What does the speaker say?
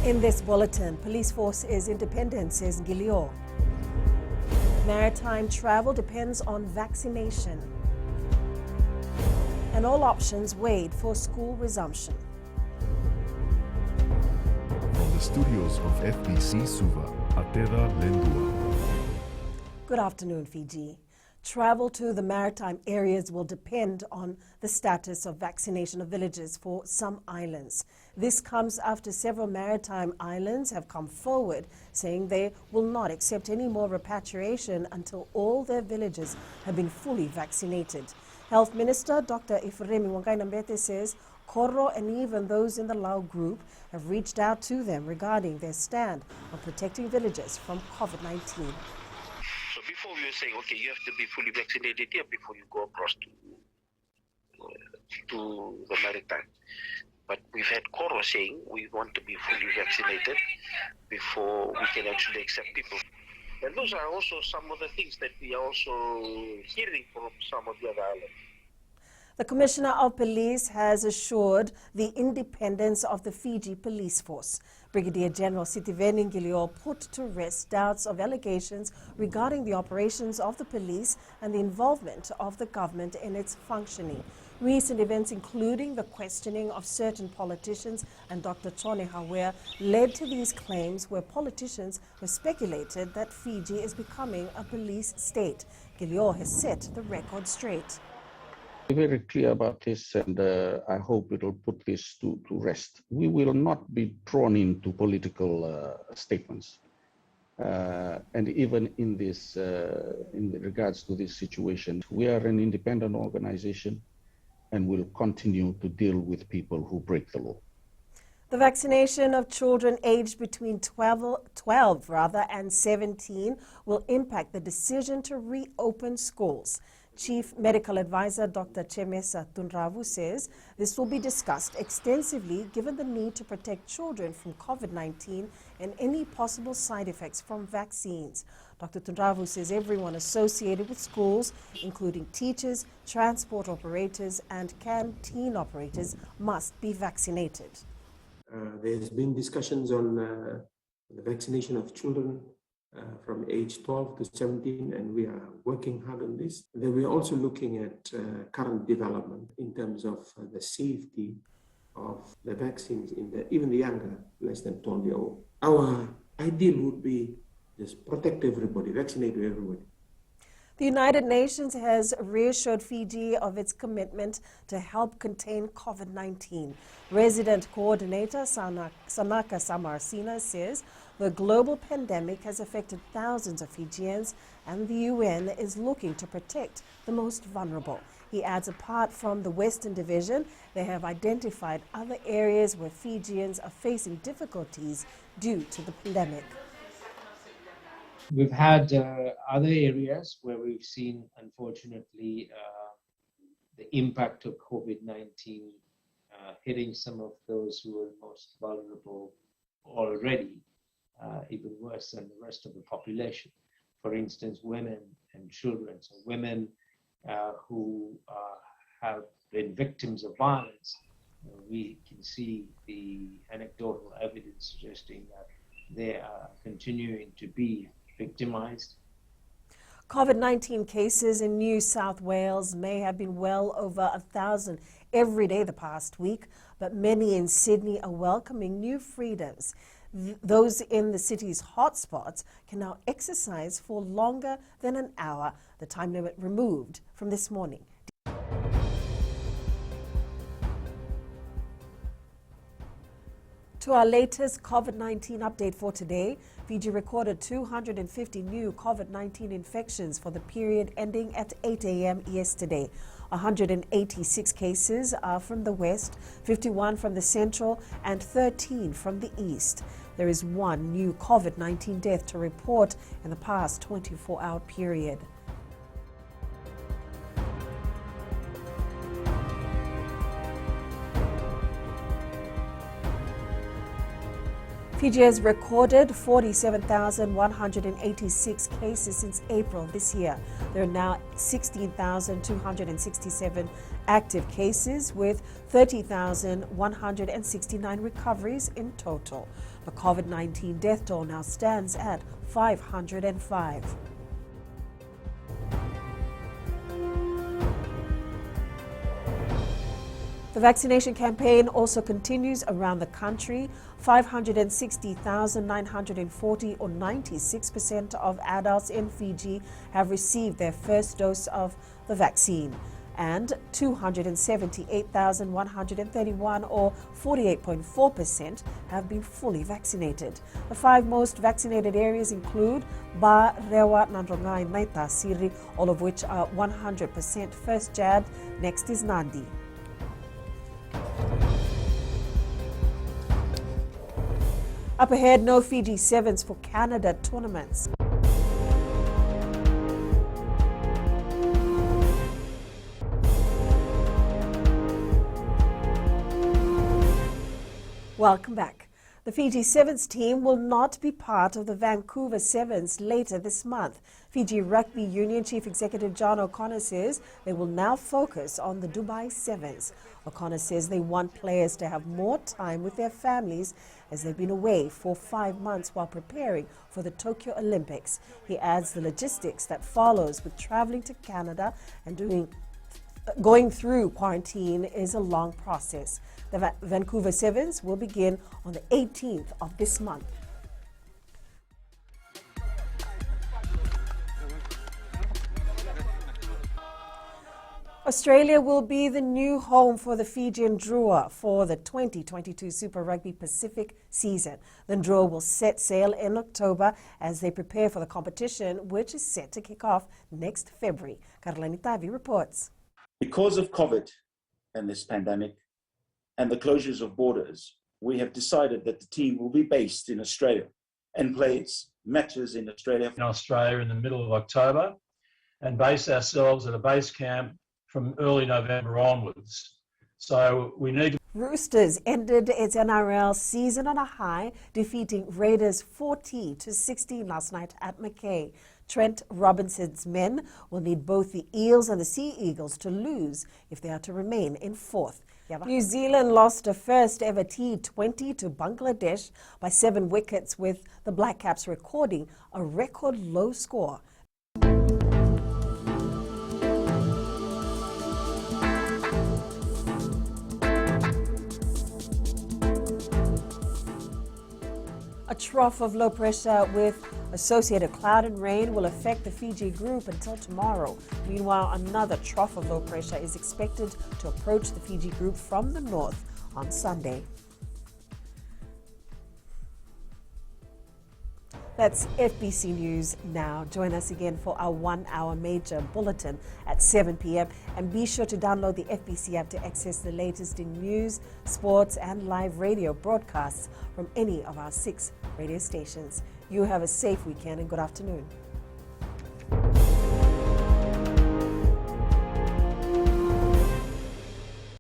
In this bulletin, police force is independent, says Gilio. Maritime travel depends on vaccination. And all options weighed for school resumption. From the studios of FBC Suva, Ateda Lendua. Good afternoon, Fiji. Travel to the maritime areas will depend on the status of vaccination of villages for some islands. This comes after several maritime islands have come forward saying they will not accept any more repatriation until all their villages have been fully vaccinated. Health Minister Dr. Ifremi Wangai-Nambete says Koro and even those in the Lau group have reached out to them regarding their stand on protecting villages from COVID-19. So before we were saying, okay, you have to be fully vaccinated here before you go across to the maritime. But we've had Koro saying we want to be fully vaccinated before we can actually accept people. And those are also some of the things that we are also hearing from some of the other islands. The Commissioner of Police has assured the independence of the Fiji Police Force. Brigadier General Sitiveni Ngilio put to rest doubts of allegations regarding the operations of the police and the involvement of the government in its functioning. Recent events, including the questioning of certain politicians and Dr. Tone Hawea, led to these claims where politicians have speculated that Fiji is becoming a police state. Ngilio has set the record straight. Very clear about this, and I hope it will put this to rest. We will not be drawn into political statements, and even in this, in regards to this situation, we are an independent organization, and will continue to deal with people who break the law. The vaccination of children aged between 12 and 17 will impact the decision to reopen schools. Chief Medical Advisor Dr. Chemesa Tunravu says this will be discussed extensively given the need to protect children from COVID-19 and any possible side effects from vaccines. Dr. Tunravu says everyone associated with schools, including teachers, transport operators and canteen operators, must be vaccinated. There's been discussions on the vaccination of children from age 12 to 17, and we are working hard on this. Then we're also looking at current development in terms of the safety of the vaccines in even the younger, less than 12-year-old. Our ideal would be just protect everybody, vaccinate everybody. The United Nations has reassured Fiji of its commitment to help contain COVID-19. Resident Coordinator Sanaka Samarsina says the global pandemic has affected thousands of Fijians and the UN is looking to protect the most vulnerable. He adds apart from the Western Division, they have identified other areas where Fijians are facing difficulties due to the pandemic. We've had other areas where we've seen, unfortunately, the impact of COVID-19 hitting some of those who are most vulnerable already, even worse than the rest of the population. For instance, women and children. So women who have been victims of violence, we can see the anecdotal evidence suggesting that they are continuing to be victimized. COVID-19 cases in New South Wales may have been well over 1,000 every day the past week, but many in Sydney are welcoming new freedoms. Those in the city's hotspots can now exercise for longer than an hour, the time limit removed from this morning. To our latest COVID-19 update for today, Fiji recorded 250 new COVID-19 infections for the period ending at 8 a.m. yesterday. 186 cases are from the west, 51 from the central, and 13 from the east. There is one new COVID-19 death to report in the past 24-hour period. Fiji has recorded 47,186 cases since April this year. There are now 16,267 active cases with 30,169 recoveries in total. The COVID-19 death toll now stands at 505. The vaccination campaign also continues around the country. 560,940 or 96% of adults in Fiji have received their first dose of the vaccine, and 278,131 or 48.4% have been fully vaccinated. The 5 most vaccinated areas include Ba, Rewa, Nandrongai, Naita, Siri, all of which are 100% first jab. Next is Nandi. Up ahead, no Fiji Sevens for Canada tournaments. Welcome back. The Fiji Sevens team will not be part of the Vancouver Sevens later this month. Fiji Rugby Union Chief Executive John O'Connor says they will now focus on the Dubai Sevens. O'Connor says they want players to have more time with their families as they've been away for 5 months while preparing for the Tokyo Olympics. He adds the logistics that follows with traveling to Canada and going through quarantine is a long process. The Vancouver Sevens will begin on the 18th of this month. Australia will be the new home for the Fijian Drua for the 2022 Super Rugby Pacific season. The Drua will set sail in October as they prepare for the competition, which is set to kick off next February. Karlani Tavi reports. Because of COVID and this pandemic and the closures of borders, we have decided that the team will be based in Australia and play its matches in Australia. In Australia in the middle of October and base ourselves at a base camp from early November onwards. So we need to... Roosters ended its NRL season on a high, defeating Raiders 40-16 last night at Mackay. Trent Robinson's men will need both the Eels and the Sea Eagles to lose if they are to remain in fourth. New Zealand lost a first ever T20 to Bangladesh by 7 wickets, with the Black Caps recording a record low score. A trough of low pressure with associated cloud and rain will affect the Fiji group until tomorrow. Meanwhile, another trough of low pressure is expected to approach the Fiji group from the north on Sunday. That's FBC News now. Join us again for our 1-hour major bulletin at 7 p.m. And be sure to download the FBC app to access the latest in news, sports, and live radio broadcasts from any of our 6 radio stations. You have a safe weekend and good afternoon.